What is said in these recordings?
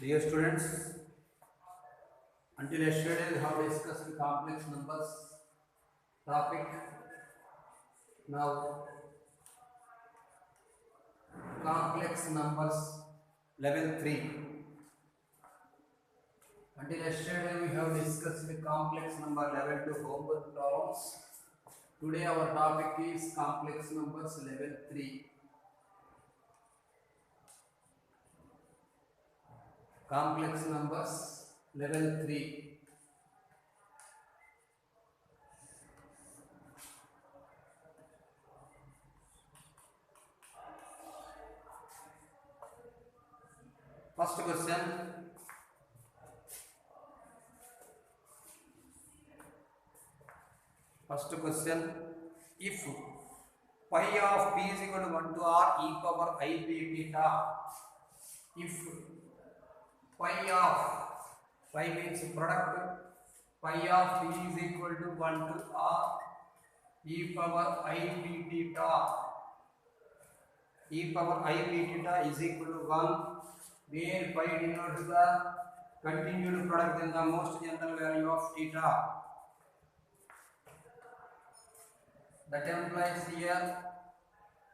Dear students, until yesterday we have discussed complex numbers topic. Now complex numbers level 3. Until yesterday we have discussed the complex number level 2 homework problems. Today our topic is complex numbers level 3. Complex numbers level 3. First question. First question, if pi of p is equal to 1 to r e power I p theta, if pi means product, pi of p is equal to 1 to r e power I p theta, e power I p theta is equal to 1, where pi denotes the continued product in the most general value of theta. That implies here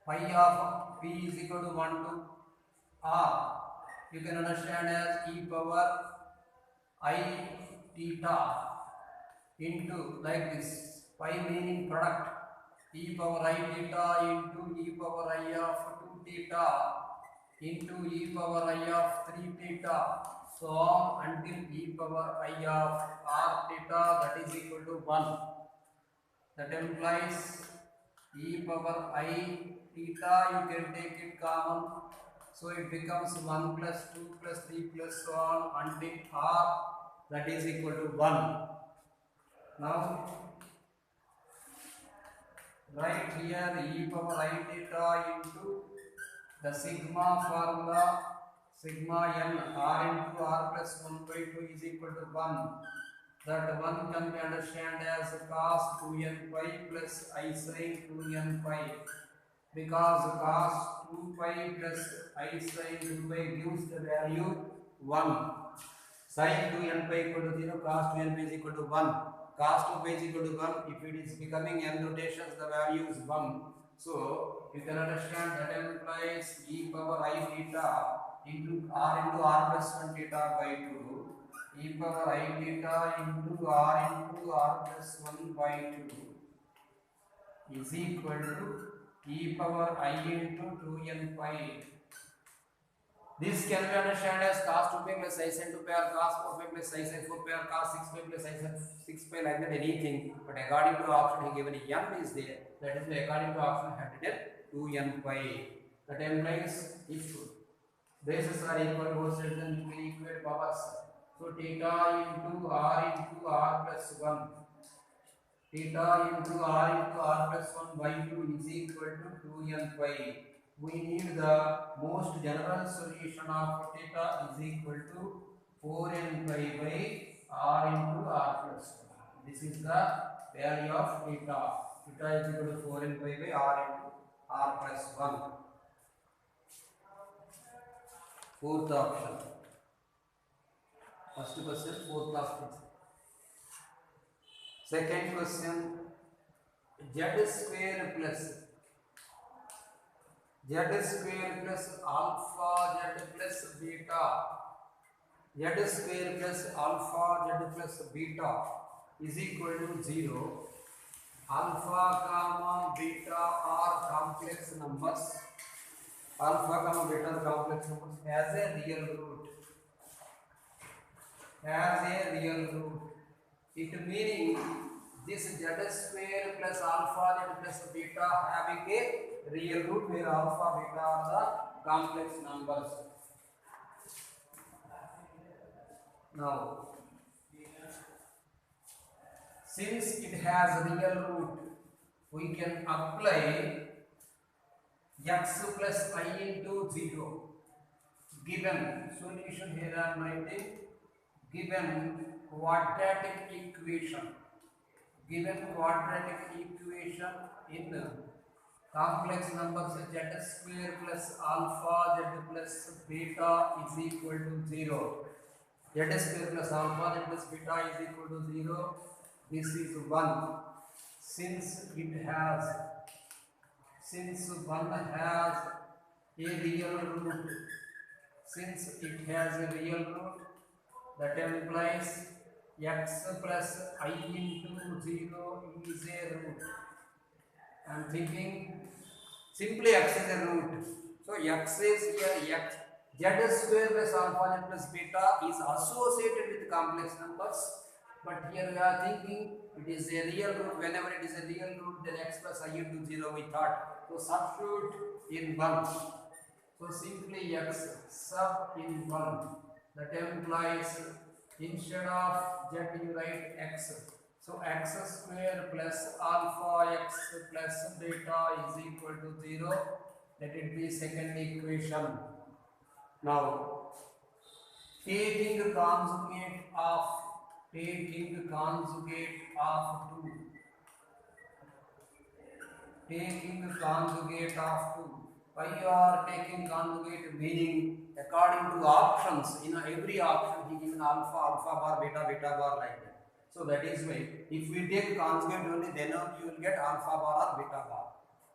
pi of p is equal to 1 to r. You can understand as e power I theta into like this. Pi meaning product, e power I theta into e power I of 2 theta into e power I of 3 theta, so on until e power I of r theta, that is equal to 1. That implies e power I theta, you can take it common, so it becomes 1 plus 2 plus 3 plus so on until r, that is equal to 1. Now write here e power I theta into the sigma formula, sigma n r into r plus 1 by 2 is equal to 1. That 1 can be understand as cos 2n pi plus I sin 2n pi, because cos 2 pi plus I sin 2 pi gives the value 1. Sin 2n pi equal to 0, cos 2n pi is equal to 1. Cos 2 pi is equal to 1. If it is becoming n rotations, the value is 1. So you can understand that implies e power I theta into r plus 1 theta by 2, e power I theta into r plus 1 by 2 is equal to e power I into 2n pi. This can be understood as cos 2 pi plus I sin 2 pi, or cos 4 pi plus I sin 4 pi, or cos 6 pi plus I sin 6 pi, like that anything. But according to option he given n is there. That is why according to option had written 2n pi. That implies if bases are equal, both sides, then you can equate powers. So theta into r plus 1, theta into r plus 1 by 2 is equal to 2n pi. We need the most general solution of theta is equal to 4n pi by r into r plus 1. This is the value of theta. Theta is equal to 4n pi by r into r plus 1. Fourth option. First question, fourth option. Second question, z square plus alpha z plus beta, z square plus alpha z plus beta is equal to 0. Alpha comma beta are complex numbers. Alpha comma beta are complex numbers has a real root. It meaning this z square plus alpha z plus beta having a real root, where alpha beta are the complex numbers. Now since it has real root, we can apply x plus I into 0. Given solution here I am writing, given quadratic equation in complex numbers z square plus alpha z plus beta is equal to 0. Z square plus alpha z plus beta is equal to 0. This is 1. Since one has a real root, since it has a real root, that implies x plus I into 0 is a root. I am thinking simply x is a root. So x is here, x z square plus alpha z plus beta is associated with complex numbers, but here we are thinking it is a real root. Whenever it is a real root, then x plus I into 0 we thought. So substitute in 1. So simply x sub in 1. That implies instead of z you write x. So x square plus alpha x plus beta is equal to 0. Let it be second equation. Now taking conjugate of 2. Taking conjugate of 2. Why you are taking conjugate? Meaning according to options. In every option he given alpha, alpha bar, beta, beta bar like that. So that is why if we take conjugate only, then you will get alpha bar or beta bar.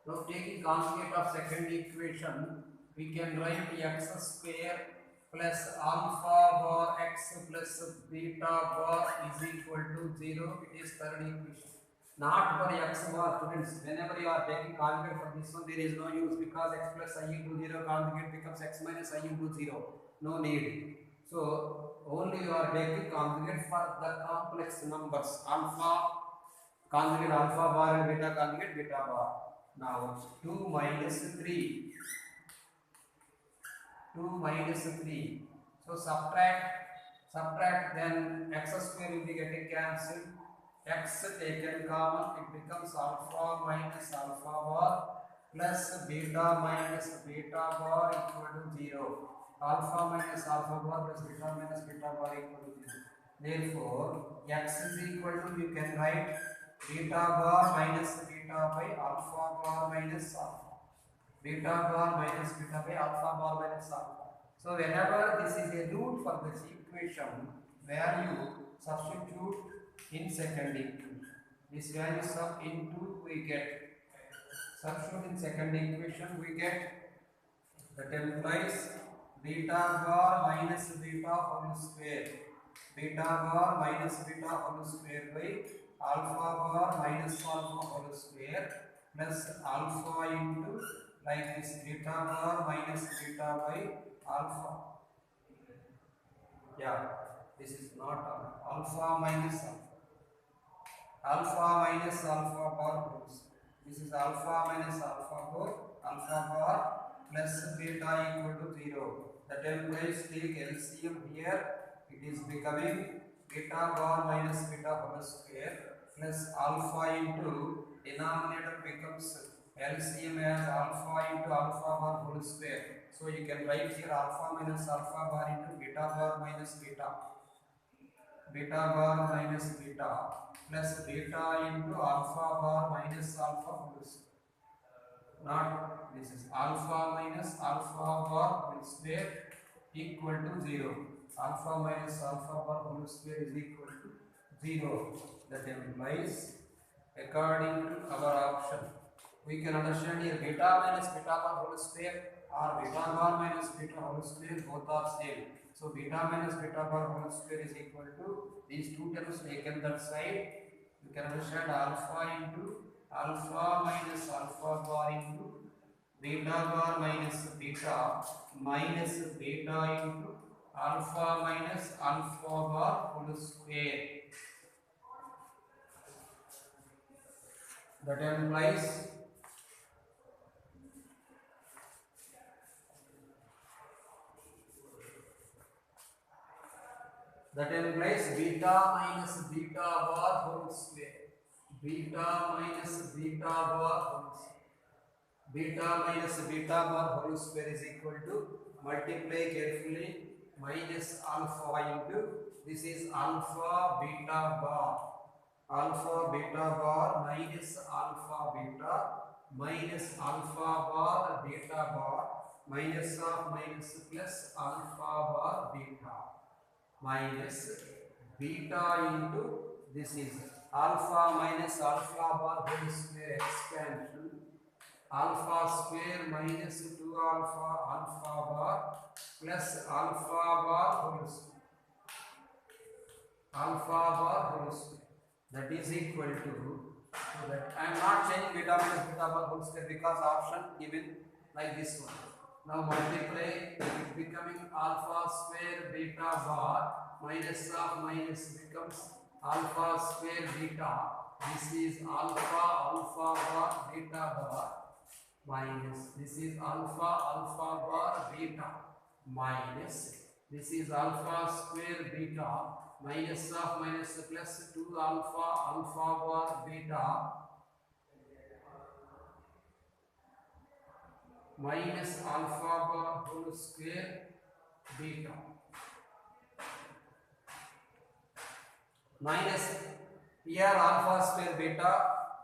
Now taking conjugate of second equation, we can write x square plus alpha bar x plus beta bar is equal to 0. It is third equation. Not for x bar, students. Whenever you are taking conjugate for this one, there is no use, because x plus I into 0 conjugate becomes x minus I into 0. No need. So only you are taking conjugate for the complex numbers. Alpha conjugate alpha bar and beta conjugate beta bar. Now 2 minus 3. 2 minus 3. So subtract, then x square will be getting cancelled. X taken common, it becomes alpha minus alpha bar plus beta minus beta bar equal to 0. Alpha minus alpha bar plus beta minus beta bar equal to 0. Therefore, x is equal to, you can write beta bar minus beta by alpha bar minus alpha. Beta bar minus beta by alpha bar minus alpha. So whenever this is a root for this equation, value substitute in second equation. This value sub into we get. Substitute in second equation we get, that implies beta bar minus beta whole square. Beta bar minus beta whole square by alpha bar minus alpha whole square plus alpha into like this beta bar minus beta by alpha. Yeah, this is not alpha minus alpha minus alpha bar whole square. This is alpha minus alpha bar plus beta equal to 0. That implies take LCM here. It is becoming beta bar minus beta whole square plus alpha into denominator becomes LCM as alpha into alpha bar whole square. So you can write here alpha minus alpha bar into beta bar minus beta. Beta bar minus beta plus beta into alpha bar minus alpha whole square. Not this is alpha minus alpha bar whole square equal to 0. Alpha minus alpha bar whole square is equal to 0. That implies according to our option, we can understand here beta minus beta bar whole square or beta bar minus beta whole square, both are same. So beta minus beta bar whole square is equal to these two terms taken that side. You can understand alpha into alpha minus alpha bar into beta bar minus beta into alpha minus alpha bar whole square. That implies beta minus beta bar whole square. Beta minus beta bar whole square. Beta minus beta bar whole square is equal to, multiply carefully, minus alpha into, this is alpha beta bar minus alpha beta minus alpha bar beta bar minus of minus plus alpha bar beta minus beta into this is alpha minus alpha bar whole square expansion alpha square minus 2 alpha alpha bar plus alpha bar whole square alpha bar whole square that is equal to so that I am not changing beta minus beta bar whole square because option given like this one. Now multiply it becoming alpha square beta bar minus of minus becomes alpha square beta. This is alpha alpha bar beta bar minus this is alpha alpha bar beta minus this is alpha square beta minus of minus plus 2 alpha alpha bar beta minus alpha bar whole square beta minus here alpha square beta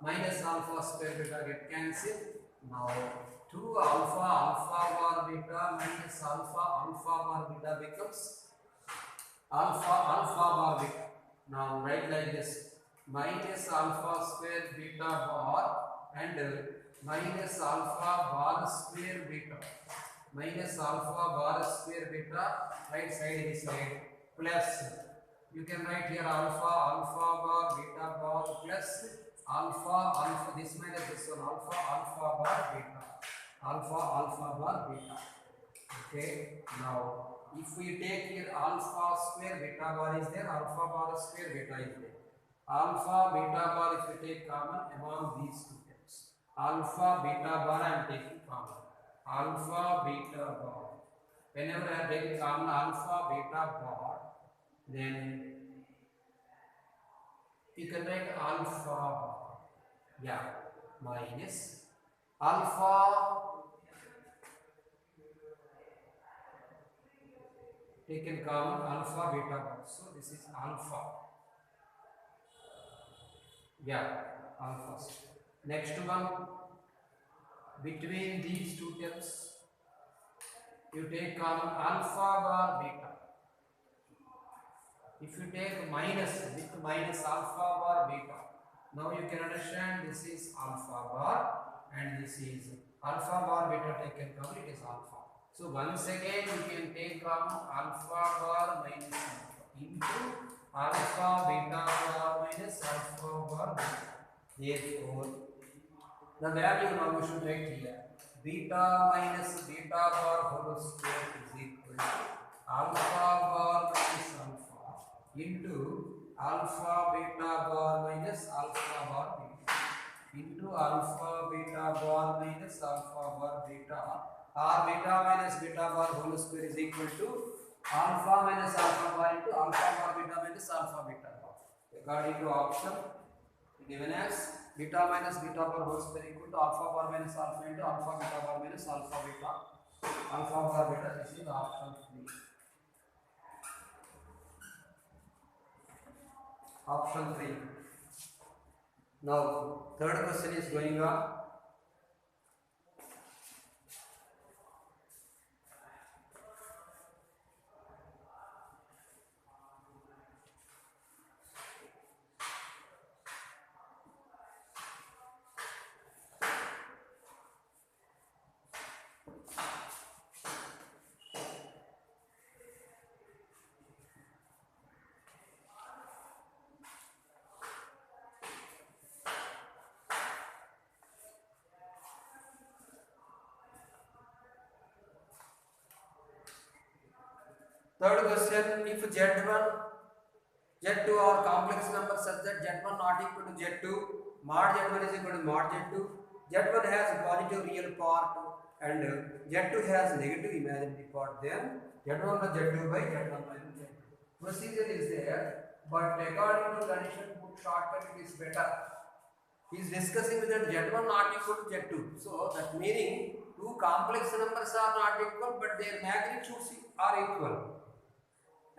minus alpha square beta get cancelled. Now 2 alpha alpha bar beta minus alpha alpha bar beta becomes alpha alpha bar beta. Now write like this minus alpha square beta bar and minus alpha bar square beta minus alpha bar square beta right side this side plus you can write here alpha alpha bar beta bar plus alpha alpha this minus this one alpha alpha bar beta alpha alpha bar beta. Okay, now if we take here alpha square beta bar is there alpha bar square beta is there alpha beta bar if we take common among these two terms alpha beta bar I am taking common alpha beta bar whenever I am taking common alpha beta bar then you can write alpha bar yeah minus alpha taken common alpha beta bar so this is alpha yeah alpha. Next one between these two terms you take common alpha bar beta. If you take minus with minus alpha bar beta now you can understand this is alpha bar and this is alpha bar beta taken common it is alpha. So once again you can take common alpha bar minus alpha into alpha beta bar minus alpha bar beta. Therefore the value now we should write here beta minus beta bar whole square is equal to alpha bar minus alpha into alpha beta bar minus alpha bar beta into alpha beta bar minus alpha bar beta or beta minus beta bar whole square is equal to alpha minus alpha bar into alpha bar beta minus alpha beta bar according to option given as beta minus beta bar whole square equal to alpha bar minus alpha into alpha beta bar minus alpha beta alpha bar beta. This is option 3. Option 3. Now third question is going on. Third question, if Z1, Z2 are complex numbers such that Z1 not equal to Z2, mod Z1 is equal to mod Z2, Z1 has positive real part and Z2 has negative imaginary part, then Z1 plus Z2 by Z1 minus Z2. Procedure is there, but according to condition book shortcut it is better. He is discussing that Z1 not equal to Z2. So that meaning two complex numbers are not equal but their magnitudes are equal.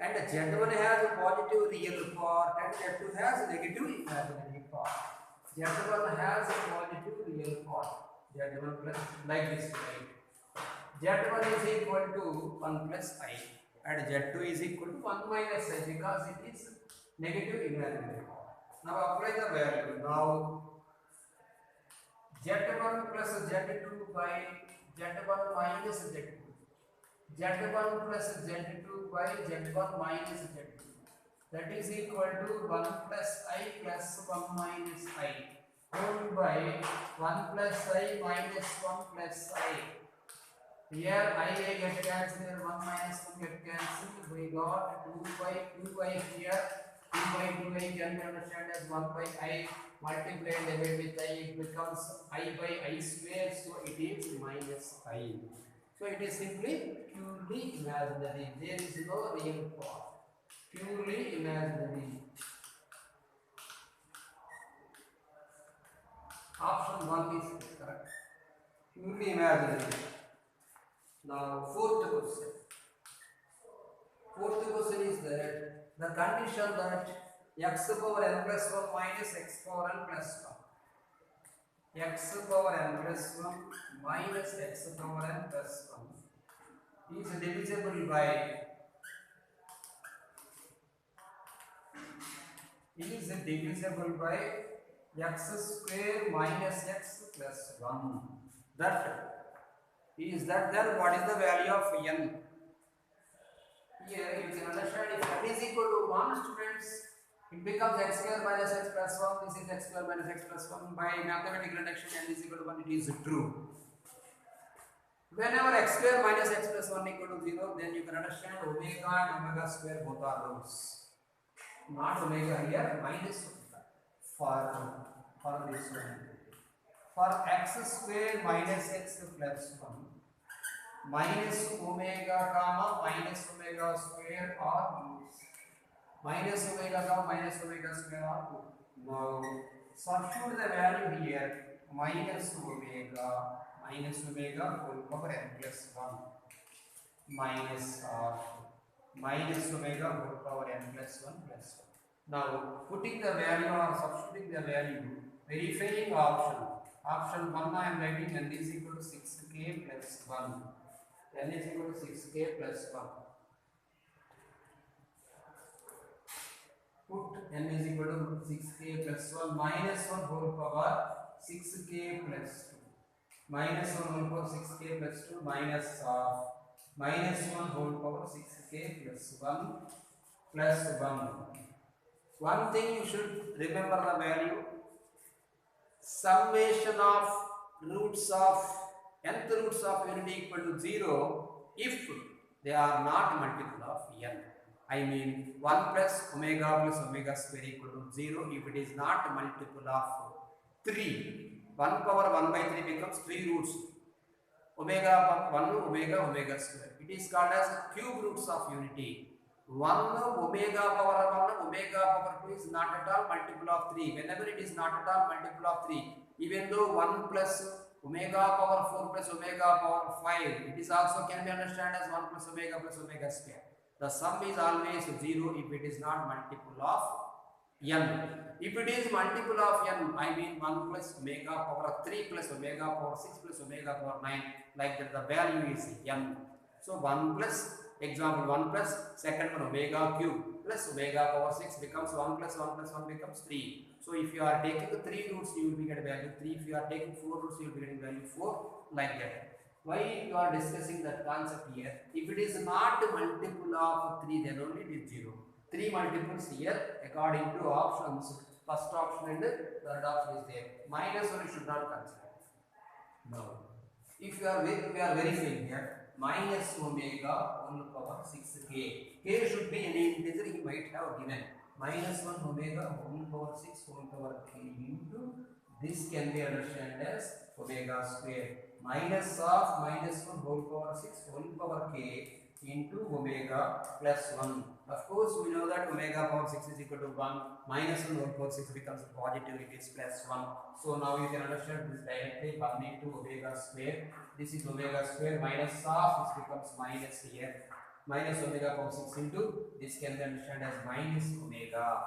And Z1 has a positive real part and Z2 has a negative imaginary part. Z1 has a positive real part Z1 plus like this, right? Z1 is equal to 1 plus I and Z2 is equal to 1 minus I because it is negative imaginary. Now apply the value. Now Z1 plus Z2 by Z1 minus Z2. Z1 plus Z2 by Z1 minus Z2. That is equal to 1 plus I plus 1 minus I whole by 1 plus I minus 1 plus I. Here I get cancelled, here 1 minus 1 get cancelled. We got 2 by here. 2 by 2 I can understand as 1 by I multiplied divided with I. It becomes I by I square. So it is minus I. So it is simply purely imaginary. There is no real part. Purely imaginary. Option 1 is correct. Purely imaginary. Now fourth question. Fourth question is that the condition that x power n plus 1 minus x power n plus 1. X power n plus 1 minus x power n plus 1 is divisible by x square minus x plus 1. That is that then what is the value of n? Here you can understand if n is equal to 1, students, it becomes x square minus x plus 1. This is x square minus x plus 1. By mathematical reduction n is equal to 1, it is true. Whenever x square minus x plus 1 equal to 0, then you can understand omega and omega square both are roots. Not omega here, minus omega for this one. For x square minus x plus 1 minus omega comma minus omega square are roots. Minus omega comma minus omega square are roots. Now substitute the value here minus omega whole power n plus 1 minus omega whole power n plus 1 plus 1. Now putting the value or substituting the value, verifying option 1 I am writing n is equal to 6k plus 1. N is equal to 6k plus 1. Put n is equal to 6k plus 1 minus 1 whole power 6k plus 2. Minus 1 whole power 6k plus 2 minus 1 whole power 6k plus 1 plus 1. One thing you should remember the value. Summation of roots of nth roots of unity equal to 0 if they are not multiple of n. I mean 1 plus omega square equal to 0 if it is not multiple of 3. 1 power 1 by 3 becomes 3 roots. Omega 1 omega square. It is called as cube roots of unity. 1 omega power 1 omega power 2 is not at all multiple of 3. Whenever it is not at all multiple of 3, even though 1 plus omega power 4 plus omega power 5, it is also can be understood as 1 plus omega square. The sum is always 0 if it is not multiple of n. If it is multiple of n, I mean 1 plus omega power 3 plus omega power 6 plus omega power 9, like that the value is n. So 1 plus, example 1 plus second one omega cube plus omega power 6 becomes 1 plus 1 plus 1 becomes 3. So if you are taking the 3 roots, you will be getting value 3. If you are taking 4 roots, you will be getting value 4, like that. Why you are discussing that concept here? If it is not multiple of 3, then only it is 0. 3 multiples here according to options. First option and third option is there. Minus 1 you should not consider. No. If we are verifying here, minus omega whole power 6k. K should be any integer he might have given. Minus 1 omega whole power 6 whole power k into this can be understood as omega square. Minus 1 whole power 6 whole power k into omega plus 1. Of course, we know that omega power 6 is equal to 1. Minus 1 whole power 6 becomes positive, it is plus 1. So now you can understand this directly 1 into omega square. This is omega square minus half, this becomes minus here. Minus omega power 6 into this can be understood as minus omega.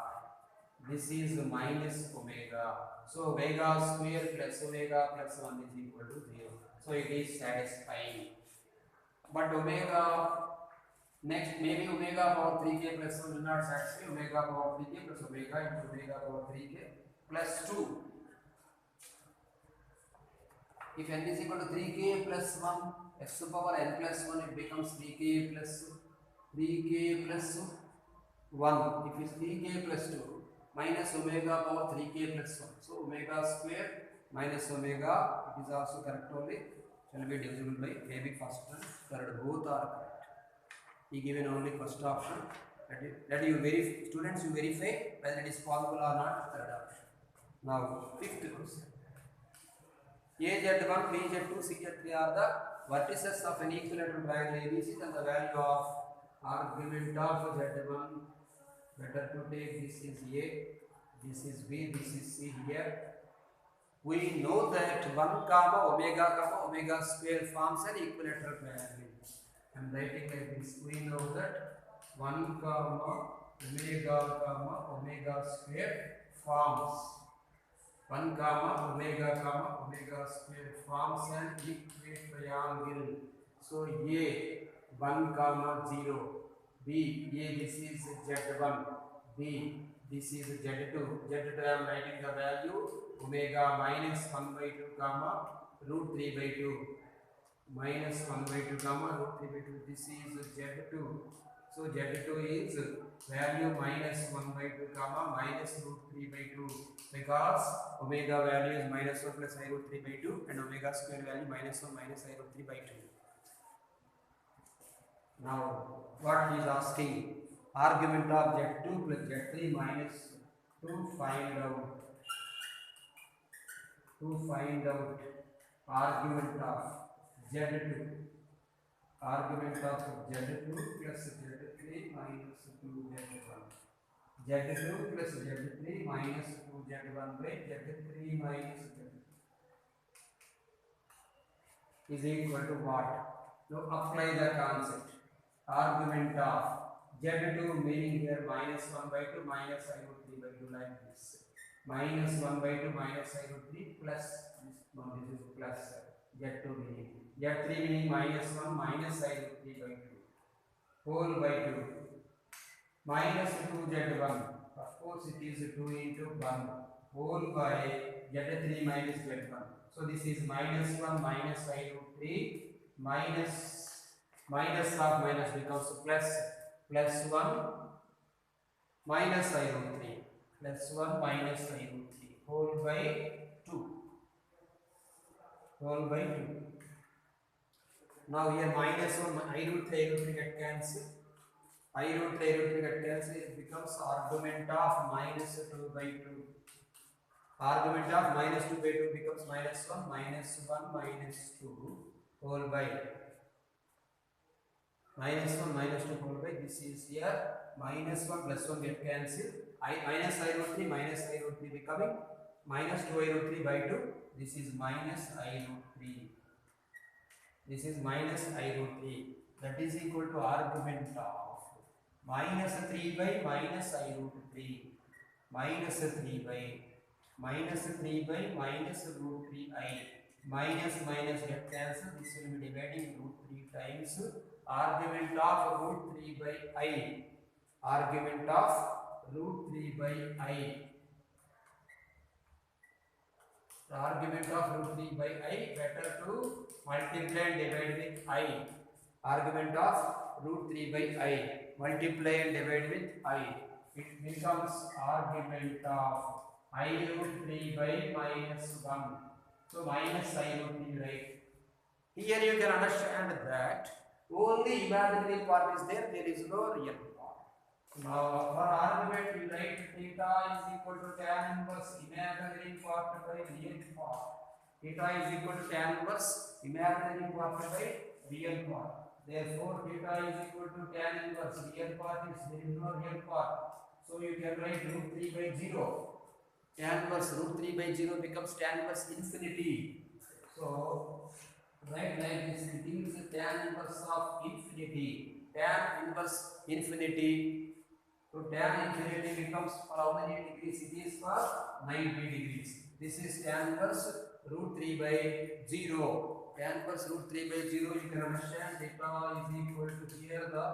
This is minus omega. So omega square plus omega plus 1 is equal to 0. So it is satisfying. But omega, next maybe omega power 3k plus 1 will not satisfy. Omega power 3k plus omega into omega power 3k plus 2. If n is equal to 3k plus 1, x to power n plus 1, it becomes 3k plus 1. If it's 3k plus 2 minus omega power 3k plus 1. So omega square minus omega, it is also correct only, shall be divisible by maybe first and third, both are correct. He given only first option. That you verify, students, you verify whether it is possible or not, third option. Now fifth question. AZ1, BZ2, CZ3 are the vertices of an equilateral triangle ABC, and the value of argument of Z1. Better to take this is A, this is B, this is C here. We know that 1 comma omega square forms an equilateral triangle. I am writing like this. We know that 1 comma omega square forms 1 comma omega square forms an equilateral triangle. So A 1 comma 0, B A, this is Z1, B this is Z2. Z2 I am writing the value omega minus 1 by 2 comma root 3 by 2 minus 1 by 2 comma root 3 by 2. This is Z2. So Z2 is value minus 1 by 2 comma minus root 3 by 2, because omega value is minus 1 plus I root 3 by 2 and omega square value minus 1 minus I root 3 by 2. Now what he is asking, argument of Z2 plus Z3 minus to find out argument of Z2 plus Z3 minus 2Z1. Z2 plus Z3 minus 2Z1 by Z3 minus Z2 is equal to what? Now apply the concept. Argument of Z2 meaning here minus 1 by 2 minus I root 3 by 2 like this. Minus 1 by 2 minus I root 3 plus this, no, this is plus Z2 meaning. Z3 meaning minus 1 minus I root 3 by 2 whole by 2 minus 2Z1. Of course it is 2 into 1 whole by Z3 minus Z1. So this is minus 1 minus I root 3 minus of minus becomes plus 1 minus I root 3 plus 1 minus I root 3 whole by 2. Now here minus 1 I root 3 get cancel. I root 3 get cancel. It becomes argument of minus 2 by 2. Argument of minus 2 by 2 becomes minus 1 minus 2 whole by minus 1 minus 2 whole by, this is here minus 1 plus 1 get cancelled. Minus I root 3 becoming minus 2 I root 3 by 2. This is minus I root 3. This is minus I root 3. That is equal to argument of minus 3 by minus I root 3 minus 3 by minus root 3 I minus get cancelled. This will be dividing root 3 times argument of root 3 by I. Argument of root 3 by I. The argument of root 3 by I, better to multiply and divide with I. Argument of root 3 by I, multiply and divide with I. It becomes argument of I root 3 by minus 1. So minus I root 3, right? Here you can understand that only imaginary part is there, there is no real part. Now for argument we write theta is equal to tan inverse imaginary part by real part. Theta is equal to tan inverse imaginary part by real part. Therefore theta is equal to tan inverse real part is, there is no real part. So you can write root 3 by 0. Tan inverse root 3 by 0 becomes tan inverse infinity. So write like this, it is tan inverse of infinity. Tan inverse infinity So tan infinity becomes for how many degrees? It is for 90 degrees. This is tan inverse root 3 by 0. Tan inverse root 3 by 0, you can understand theta is equal to here the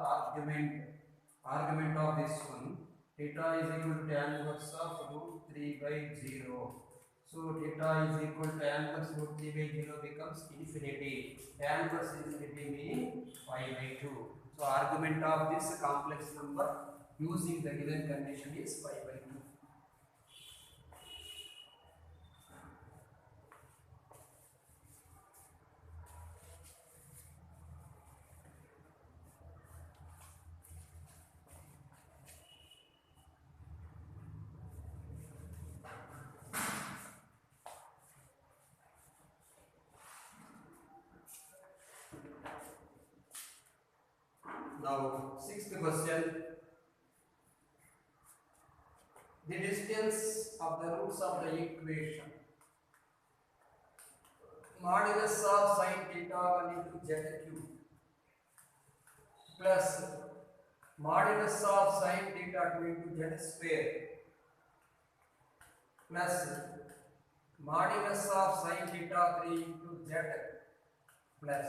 argument of this one. Theta is equal to tan inverse of root 3 by 0. So theta is equal to tan inverse root 3 by 0 becomes infinity. Tan inverse infinity meaning pi by 2. So argument of this complex number using the given condition is pi by 2. Now, sixth question. The distance of the roots of the equation modulus of sin theta 1 into z cube plus modulus of sin theta 2 into z square plus modulus of sin theta 3 into z plus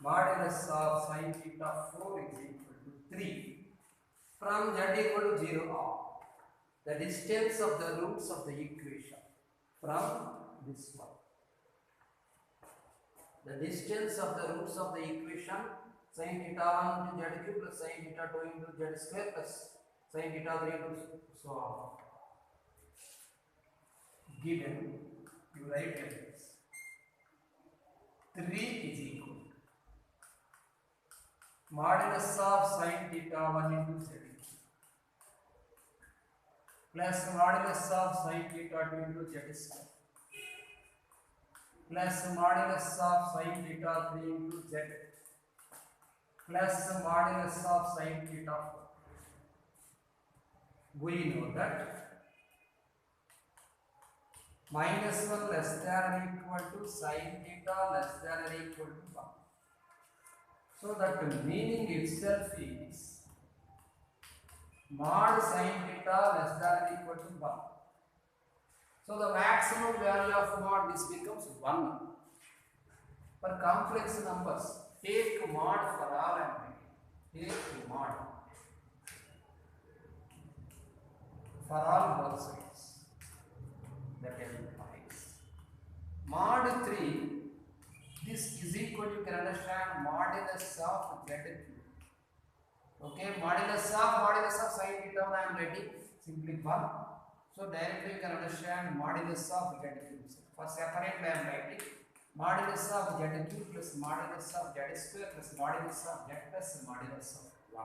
modulus of sin theta 4 is equal to 3 from z equal to 0 on. The distance of the roots of the equation from this one. The distance of the roots of the equation sin theta 1 into z cube plus sin theta 2 into z square plus sin theta 3 into so on. Given, you write like this. 3 is equal to modulus of sin theta 1 into z plus modulus of sin theta 2 into z square plus modulus of sin theta 3 into z plus modulus of sin theta 4. We know that minus 1 less than or equal to sin theta less than or equal to 1. So that meaning itself is mod sin theta less than or equal to 1. So the maximum value of mod this becomes 1. For complex numbers, take mod for all and take mod for all both sides. That implies mod 3. This is equal to, you can understand, modulus of z cube. Okay, modulus of sin theta I am writing simply 1. So directly you can understand modulus of z cube. For separate I am writing modulus of z cube plus modulus of z square plus modulus of z plus modulus of 1.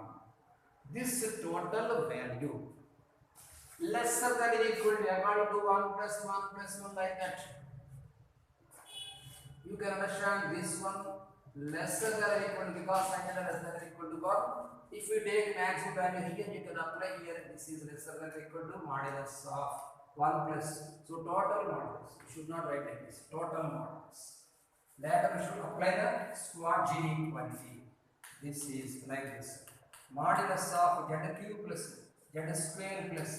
This total value lesser than or equal to according to 1 plus 1 like that. You can understand this one lesser than or equal to, because sin theta less than or equal to 1. If we take maximum value here, you can apply here. This is lesser than or equal to modulus of 1 plus. So total modulus. You should not write like this. Total modulus. Later we should apply the squad G inequality. This is like this. Modulus of z cube plus z square plus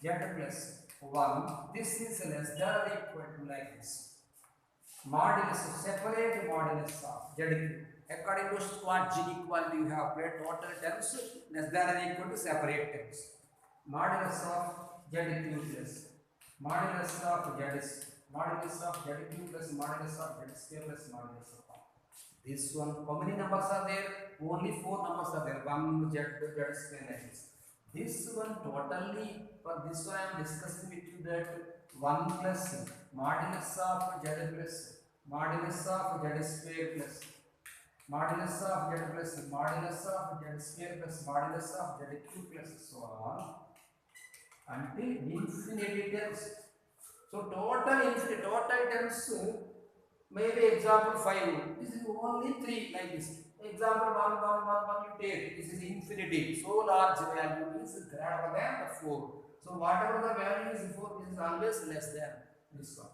z plus 1. This is less than or equal to like this. Modulus, separate modulus of z cube. According to squad G equality, you have applied total terms less than or equal to separate terms. Modulus of z cube plus modulus of z cube plus modulus of z square plus modulus of 1. This one, how many numbers are there? Only 4 numbers are there. 1 z square like this. This one totally, for this one I am discussing with you that 1 plus modulus of z plus modulus of z square plus modulus of z plus modulus of z square plus modulus of z cube plus so on until infinity terms. So total terms maybe example 5. This is only 3 like this. Example 1, 1, 1, 1 you take. This is infinity. So large value is greater than the 4. So whatever the value is 4, this is always less than this one.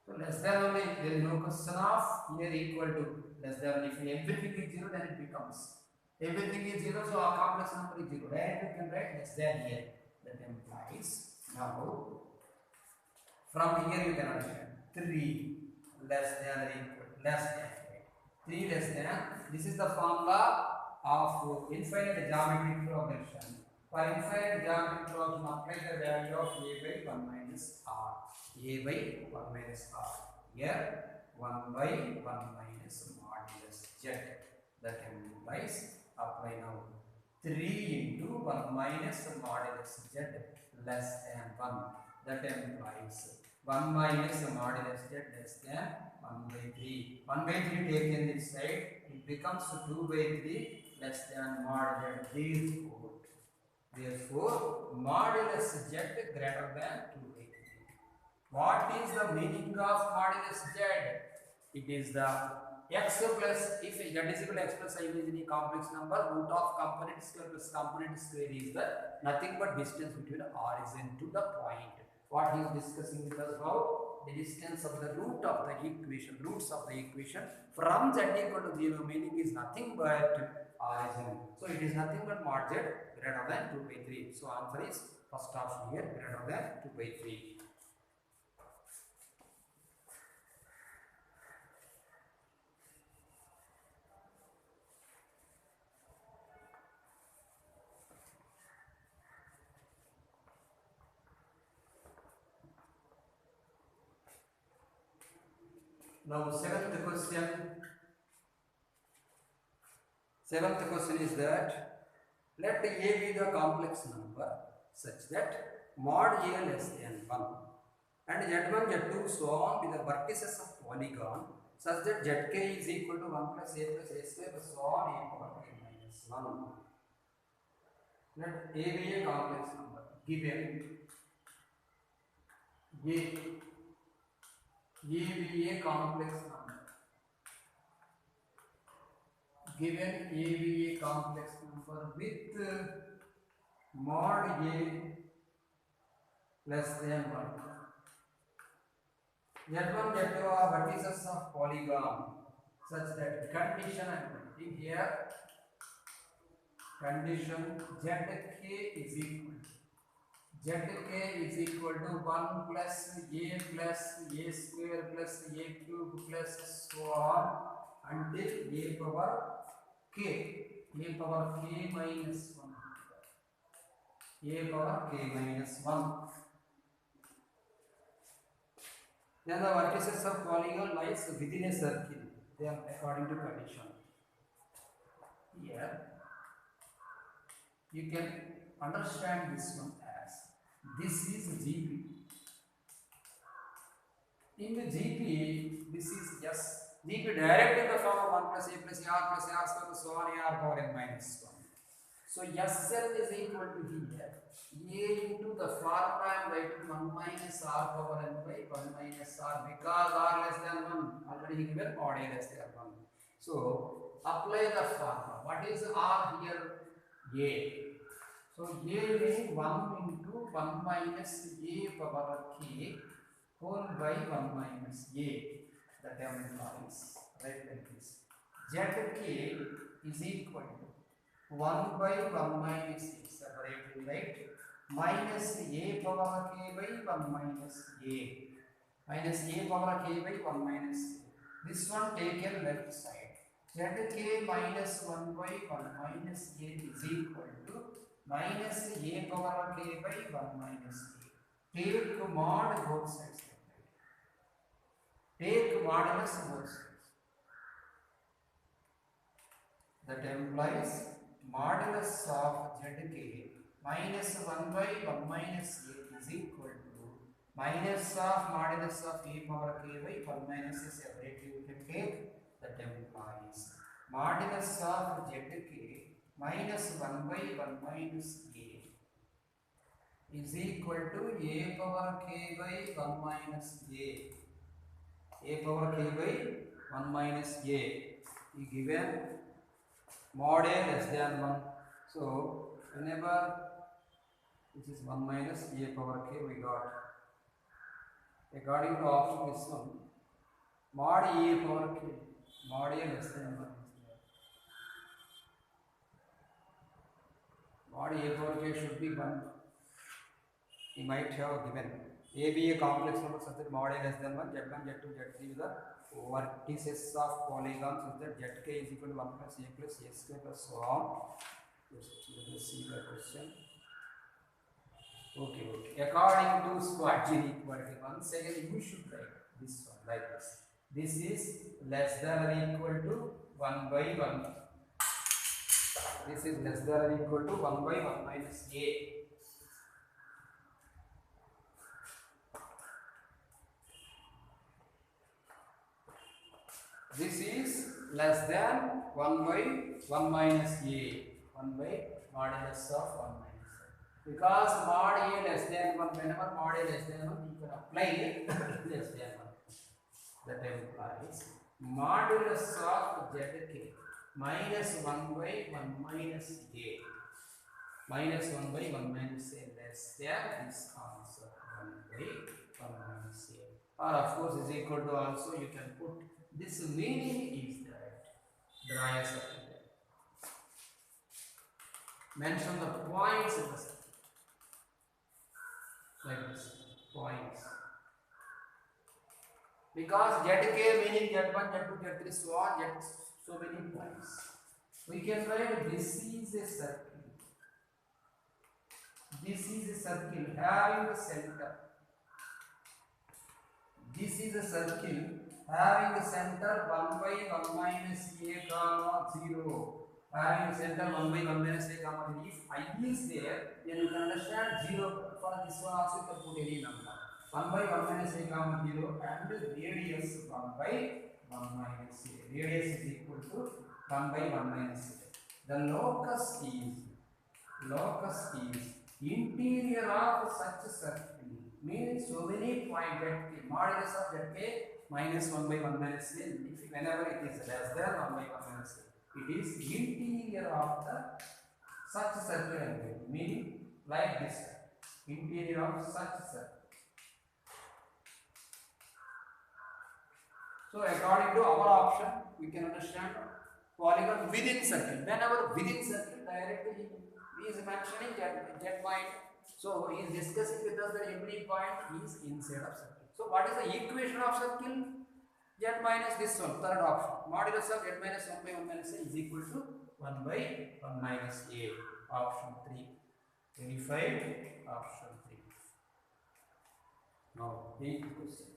So less than only, there is no question of here equal to less than. If everything is 0, then it becomes. Everything is 0, so our complex number is 0. Directly we can write less than here. That implies now from here you can understand 3 less than or equal less than 3 less than. This is the formula of infinite geometric progression. For infinite geometric progression, apply the value of a by 1 minus r. A by 1 minus r. Here 1 by 1 minus modulus z. That implies apply now 3 into 1 minus modulus z less than 1. That implies 1 minus modulus z less than 1 by 3. 1 by 3 taken this side, it becomes 2 by 3 less than modulus. Therefore, modulus z greater than 2 by 3. What is the meaning of modulus z? It is the x plus, if z is equal to x plus I is any complex number, root of component square plus component square is the nothing but distance between the origin to the point. What he is discussing with us about the distance of the root of the equation, roots of the equation from z equal to 0, meaning is nothing but origin. So it is nothing but mod z greater than 2 by 3. So answer is first option here, greater than 2 by 3. Now seventh question is that let a be the complex number such that mod a less than 1 and z1 z2 so on with the vertices of polygon such that zk is equal to 1 plus a square plus so on a power k minus 1. Let a be a complex number given A be a complex number. Given A be a complex number with mod A less than 1. Z1, Z2 are vertices of polygon such that condition I am putting here. Condition zk is equal to 1 plus a square plus a cube plus so on until a power k minus 1. A power k minus 1. Then the vertices of polygon lies within a circle. They are according to condition. Here you can understand this one as this is GP. In the GP, this is yes. GP direct in the form of 1 plus a plus r square plus so on a r power n minus 1. So SL is equal to here a into the formula I am writing 1 minus r power n by 1 minus r because r less than 1 already given mod a less than 1. So apply the formula. What is r here? A. So a meaning 1 into 1 minus a power k whole by 1 minus a. The term implies right like this. Zk is equal to 1 by 1 minus a, separately right, minus a power k by 1 minus a. Minus a power k by 1 minus a. This one taken left side. Zk minus 1 by 1 minus a is equal to minus a power k by 1 minus a. Take mod both sides. Take modulus both sides. That implies modulus of zk minus 1 by 1 minus a is equal to minus of modulus of a power k by 1 minus a separately we can take. That implies modulus of zk minus 1 by 1 minus a is equal to a power k by 1 minus a. A power k by 1 minus a is given mod a less than 1. So whenever this is 1 minus a power k we got, according to option this one, mod a power k, mod a less than 1 is there. and a power k should be 1. He might have given a be a complex number such that mod a less than 1, z1, z2, z3 the vertices of polygon such that zk is equal to 1 plus a plus a square plus so on. Let us see the question. Okay. According to Squadgin equality, once again you should write this one like this. This is less than or equal to 1 by 1. This is less than or equal to 1 by 1 minus a. This is less than 1 by 1 minus a. 1 by modulus of 1 minus a. Because mod a less than 1, whenever mod a less than 1, you can apply less than 1. That implies modulus of zk minus 1 by 1 minus a. Minus 1 by 1 minus a less than this answer 1 by 1 minus a. Or of course is equal to also you can put this meaning is that draw a circle. Mention the points in the circle. Like this. Points. Because zk meaning z1, z2, z3, so on, so many points. We can write this is a circle. This is a circle having a center. This is a circle having a center 1 by 1 minus a comma 0. Having a center 1 by 1 minus a comma 0. If I is there, then you can understand 0. For this one also you can put any number. 1 by 1 minus a comma 0 and radius 1 by 1 minus a. Radius is equal to 1 by 1 minus a. The locus is interior of such circle. Means so many point zk, modulus of zk minus 1 by 1 minus a. Whenever it is less than 1 by 1 minus a, it is interior of the such circle angle. Meaning like this, interior of such circle. So according to our option, we can understand polygon within circle. Whenever within circle, directly he is mentioning that point. So he is discussing with us that every point is inside of circle. So what is the equation of circle? Z minus this one, third option. Modulus of z minus 1 by 1 minus a is equal to 1 by 1 minus a. Option 3. Verified option 3. Now, 8th question.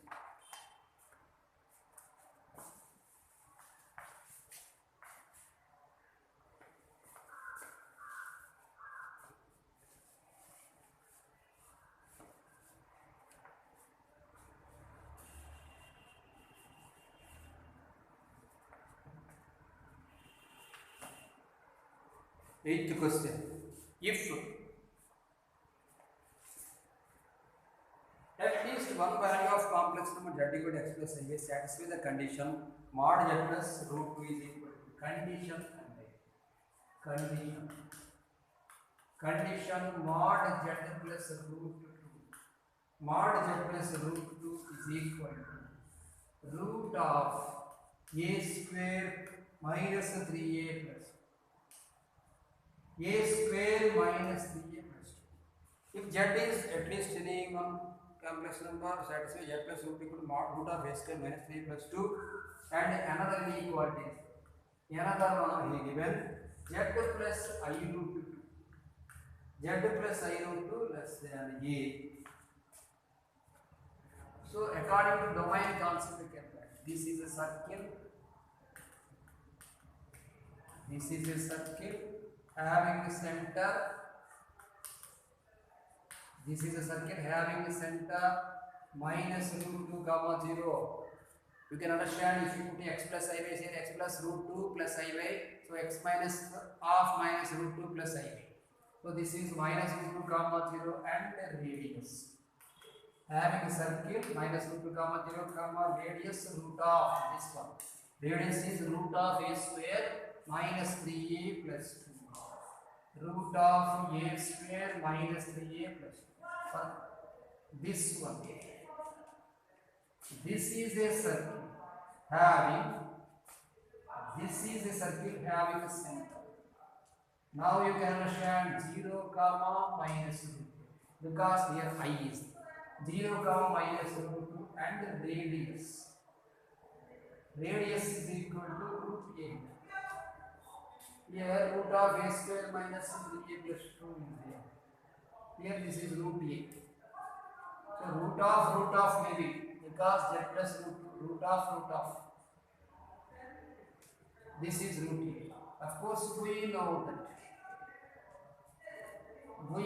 Eighth question. If at least one value of complex number z equal to x plus I satisfy the condition mod z plus root 2 is equal to condition mod z plus root 2 mod z plus root 2 is equal to root of a square minus 3a plus a square minus 3a plus 2. If z is at least any one complex number, satisfy z plus root equal to mod root of a square minus 3 plus 2 and another inequality. Another one he given z plus I root 2. Z plus I root 2 less than a. So according to domain concept we can write this is a circle. This is a circle having a center. This is a circle having a center minus root 2 comma 0. You can understand if you put x plus I by, say x plus root 2 plus I by, so x minus half minus root 2 plus I by. So this is minus root 2 comma 0 and radius. Having a circle minus root 2 comma 0 comma radius root of this one. Radius is root of a square minus 3a plus 2. Root of a square minus 3a plus 2. For this one. This is a circle having a center. Now you can understand 0 comma minus root 2 because here I is 0 comma minus root 2 and radius. Radius is equal to root 8. Here root of a square minus 3a plus 2 is there. Here this is root a. So root of maybe because z plus root of this is root a. Of course we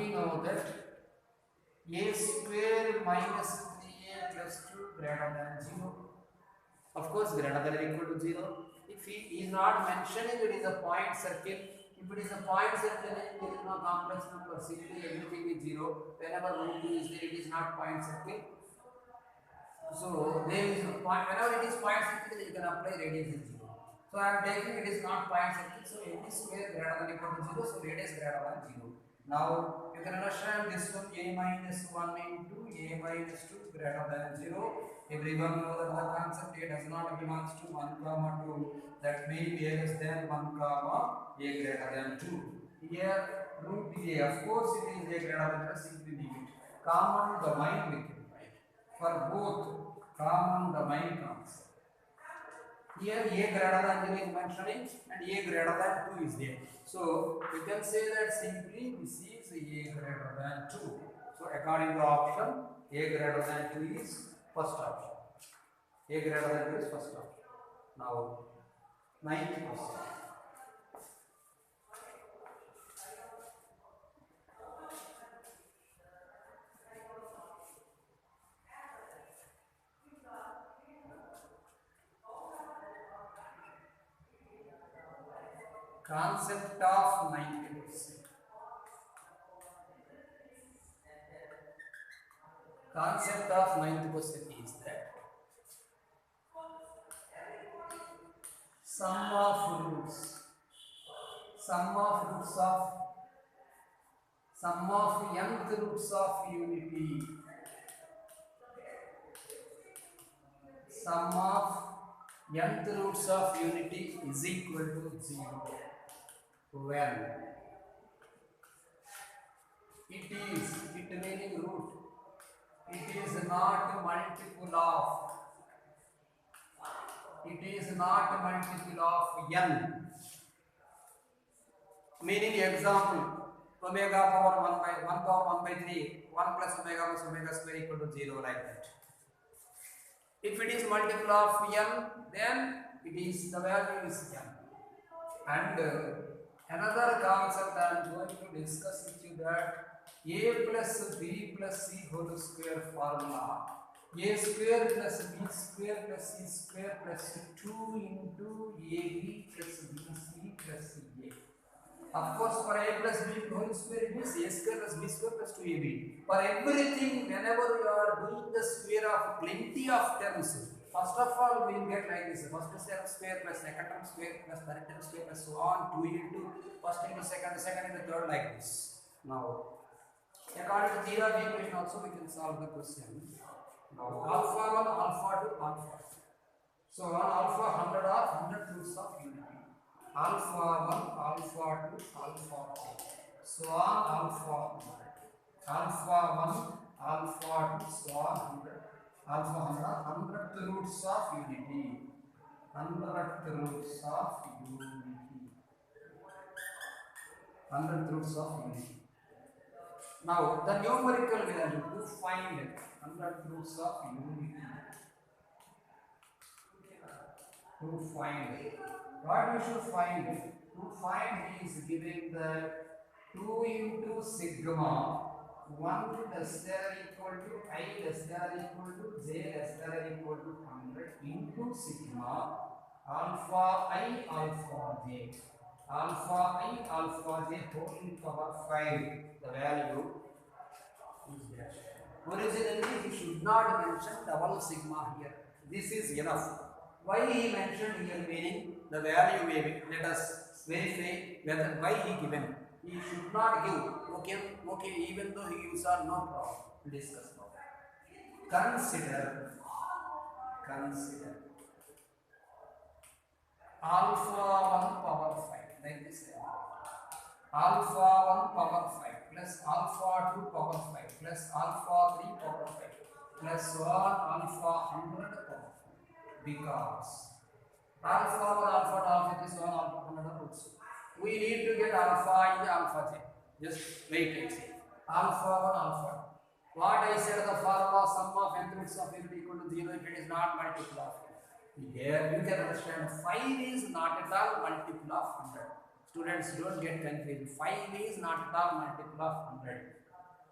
know that a square minus 3a plus 2 greater than 0. Of course greater than or equal to 0. If he is not mentioning it is a point circle, if it is a point circle there is no complex number, simply everything is 0. Whenever root 2 is there, it is not point circle. So there is a point, whenever it is point circle you can apply radius is 0. So I am taking it is not point circle, so any square greater than or equal to 0, so radius greater than 0. Now you can understand this one, a minus 1 into a minus 2 greater than 0. Everyone knows that the concept a does not belongs to 1 comma 2. That means a less than 1 comma a greater than 2. Here root a, of course it is a greater than 2, simply leave it. Common domain we can write. For both common domain concept. Here a greater than 0 is mentioning and a greater than 2 is there. So we can say that simply this is a greater than 2. So according to option, a greater than 2 is first option. A greater than 2 is first option. Now 90%. Concept of 90%. Concept of 90% is that sum of roots of nth roots of unity, sum of nth roots of unity is equal to 0 when it meaning root, it is not multiple of n, meaning example omega power 1 by 1 power 1 by 3 1 plus omega square equal to 0, like that. If it is multiple of n, then it is the value is n. And another concept I am going to discuss with you, that a plus b plus c whole square formula, a square plus b square plus c square plus 2 into ab plus bc plus ca. Of course, for a plus b whole square it is a square plus b square plus 2ab. For everything, whenever you are doing the square of plenty of terms, first of all we will get like this: first term square plus second term square plus third term square plus so on, 2 into first into second into third, like this. Now, according to theory of equation also we can solve the question. Now, alpha 1, alpha 2, alpha 2. So on alpha 100 are 100 roots of unity. Alpha 1, alpha 2, alpha 3. So on alpha 1, alpha 2, so on 100. Alpha 100th roots of unity. 100th roots of unity. 100th roots of unity. Now the numerical value to find 100th roots of unity. To find what we should find? To find is giving the 2 into sigma 1 less than or equal to I less than or equal to j less than or equal to 100 into sigma alpha I alpha j whole power 5. The value is that. Originally he should not mention double sigma here. This is enough. Why he mentioned here, meaning the value may be, let us verify whether why he given. He should not give. Okay, even though he gives are no problem. Discuss now. Consider alpha 1 power 5, like this. alpha 1 power 5 plus alpha 2 power 5 plus alpha 3 power 5 plus 1 alpha 100 power 5 because alpha 1 alpha 2 alpha 3 so on alpha 100 roots. We need to get alpha in the alpha j. Just wait and see. Alpha 1 alpha 2. What I said the formula sum of nth roots of unit equal to 0 if it is not multiple of it. Here you can understand 5 is not at all multiple of 100. Students don't get confused. 5 is not at all multiple of 100.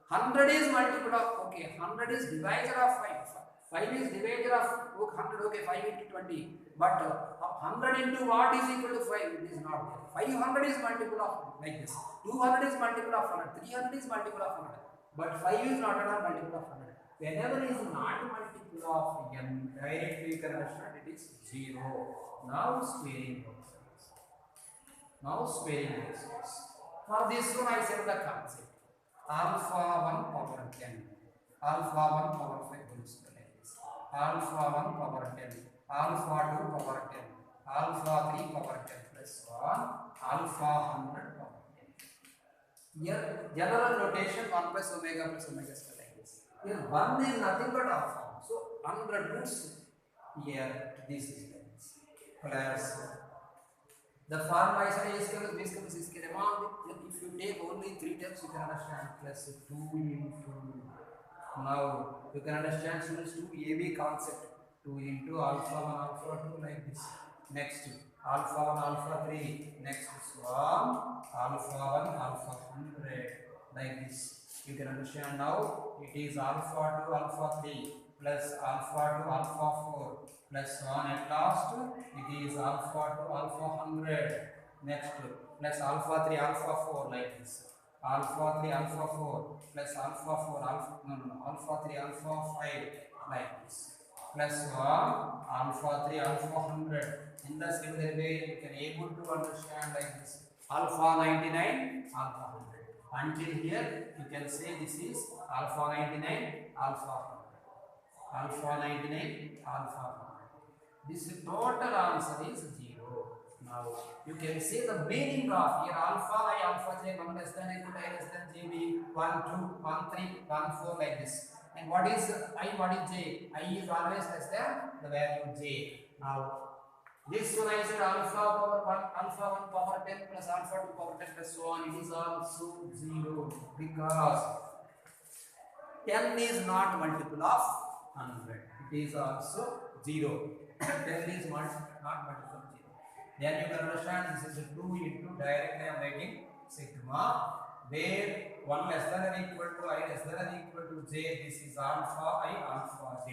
100 is multiple of, okay, 100 is divisor of 5. 5 is divisor of 100, okay, 5 into 20. But 100 into what is equal to 5? It is not there. 500 is multiple of, like this. 200 is multiple of 100. 300 is multiple of 100. But 5 is not at all multiple of 100. Whenever it is not multiple of n, directly you can understand it is 0. Now squaring both sides. Now squaring both sides. For this one I said the concept. Alpha 1 power 10. Alpha 1 power 5 whole square like this. Alpha 1 power 10. Alpha 2 power 10. Alpha 3 power 10 plus 1. Alpha 100 power 10. Here general notation 1 plus omega square like this. Here 1 is nothing but alpha. So 100 roots. Here this is like this. Plus the formula is if you take only 3 steps you can understand plus 2 into, now you can understand students 2 AB concept, 2 into alpha 1 alpha 2 like this. Next alpha 1 alpha 3, next 1 alpha 1 alpha 100 like this. You can understand now it is alpha 2 alpha 3 plus alpha 2 alpha 4 plus 1 at last it is alpha 2 alpha 100 next plus alpha 3 alpha 4 like this. Alpha 3 alpha 4 plus alpha 4 alpha alpha 3 alpha 5 like this plus 1 alpha 3 alpha 100. In the similar way you can able to understand like this alpha 99 alpha 100. Until here you can say this is alpha 99 alpha 100. Alpha 99 alpha 100. This total answer is 0. Now you can say the meaning of here alpha I alpha j 1 less than equal to I less than j be 1 2 1 3 1 4 like this. And what is I, what is j? I is always less than the value j. Now this one I said alpha power 1 alpha 1 power 10 plus alpha 2 power 10 plus so on, it is also 0 because 10 is not multiple of 100. It is also 0. 10 is not multiple of 0. Then you can understand this is 2 into directly I am writing sigma where 1 less than or equal to I less than or equal to j. This is alpha I alpha j.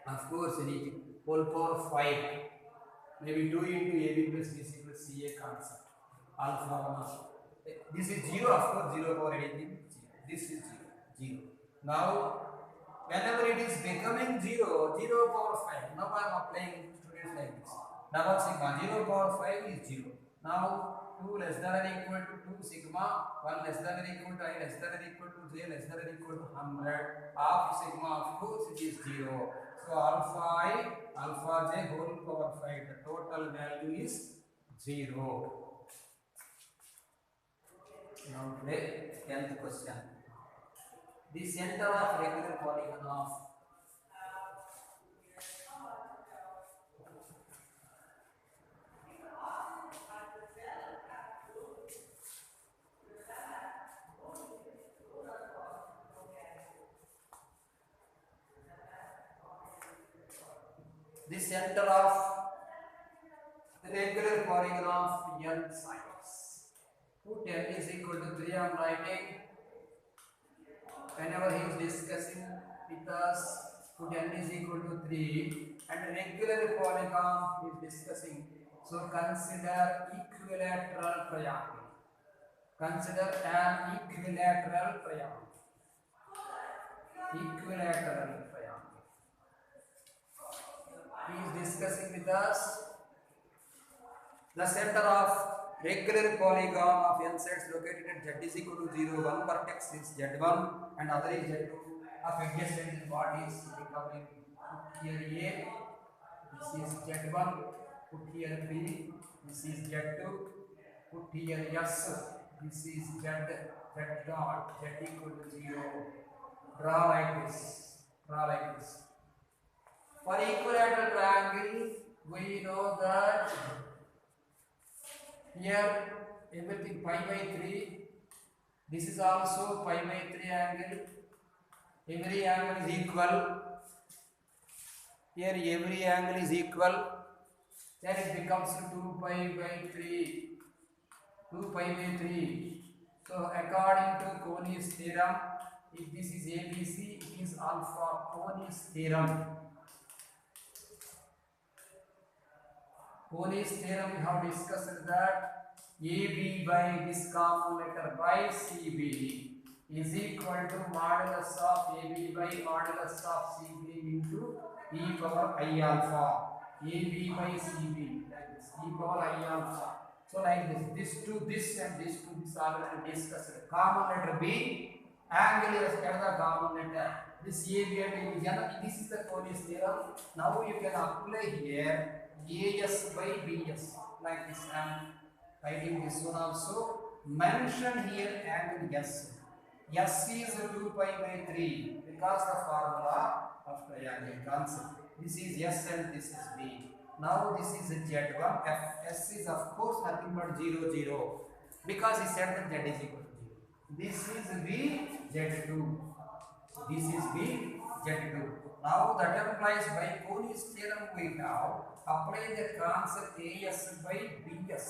Of course anything whole power 5 maybe 2 into AB plus BC plus CA concept alpha 1. This is 0 of course 0 power anything 0. This is 0. Now whenever it is becoming 0 power 5, now I am applying students like this. Double sigma 0 power 5 is 0. Now 2 less than or equal to 2 sigma 1 less than or equal to I less than or equal to j less than or equal to 100 half sigma of course it is 0. So alpha I alpha j whole power 5, the total value is 0. Now today 10th question. The center of regular polygon of the center of regular polygon of n sides. Put n is equal to 3 I am writing. Whenever he is discussing with us, put n is equal to 3 and regular polygon he is discussing. So consider equilateral triangle. Consider an equilateral triangle. Equilateral triangle. He is discussing with us the center of regular polygon of n sides located at z is equal to 0. One vertex is z1 and other is z2. Of adjacent is what is becoming here a. This is z1. Put here b. This is z2. put here yes, this is z dot, z equal to 0. Draw like this, draw like this. For equilateral triangle, we know that here everything pi by 3. This is also pi by 3 angle. Every angle is equal. Here every angle is equal. Then it becomes 2 pi by 3. 2 pi by 3. So according to Conius theorem, if this is ABC, it is alpha. Conius theorem. Conius theorem, we have discussed that AB by this common letter by CB is equal to modulus of AB by modulus of CB into e power I alpha. AB by CB, like this, e power I alpha. So like this, this to this and this to this already discussed. Common letter B, angle is another common letter. This AB and AB, this is the Conius theorem. Now you can apply here AS by BS, like this. I am writing this one also. Mention here angle S. S is 2 pi by 3 because the formula of triangle concept. This is S and this is B. Now this is Z1. S is of course nothing but 0, 0 because he said that Z is equal to 0. This is B, Z2. This is B, Z2. Now that implies by Conius theorem we have apply the concept AS by BS.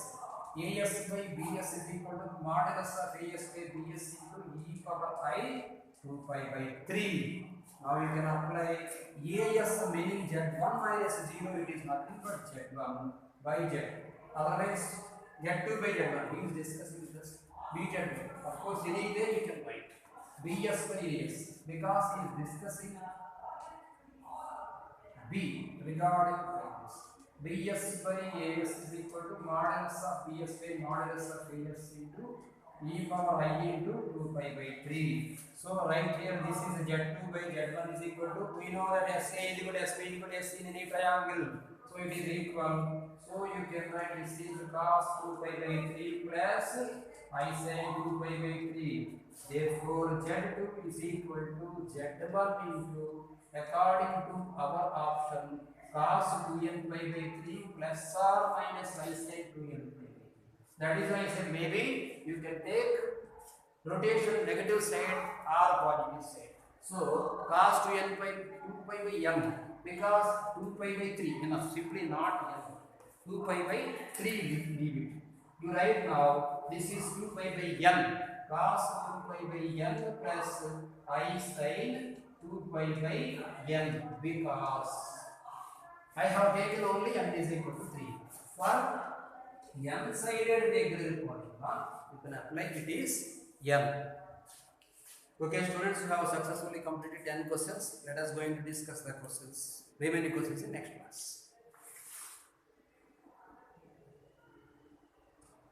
AS by BS is equal to modulus of AS by BS into e power I 2 pi by 3. Now you can apply AS meaning Z1 minus 0, it is nothing but Z1 by Z. Otherwise Z2 by Z1, he is discussing this BZ. Of course, any day you can write BS by AS because he is discussing B regarding this. BS by AS is equal to modulus of BS by modulus of AS into e power I into 2 pi by 3. So right here this is Z2 by Z1 is equal to, we know that SA is equal to SP is equal to SC in any triangle. So it is equal. So you can write this is cos 2 pi by 3 plus I sin 2 pi by 3. Therefore Z2 is equal to Z1 into, according to our option, cos 2n pi by 3 plus or minus I sin 2n pi by 3. That is why I said maybe you can take rotation negative side or positive side. So cos 2n pi 2 pi by m because 2 pi by 3 enough, simply not m. 2 pi by 3 leave it. You write now this is 2 pi by n, cos 2 pi by n plus I sin 2 pi by n because I have taken only n is equal to 3. For n-sided regular polygon, you can apply it is n. Okay, students, you have successfully completed 10 questions. Let us going to discuss the questions, remaining questions in next class.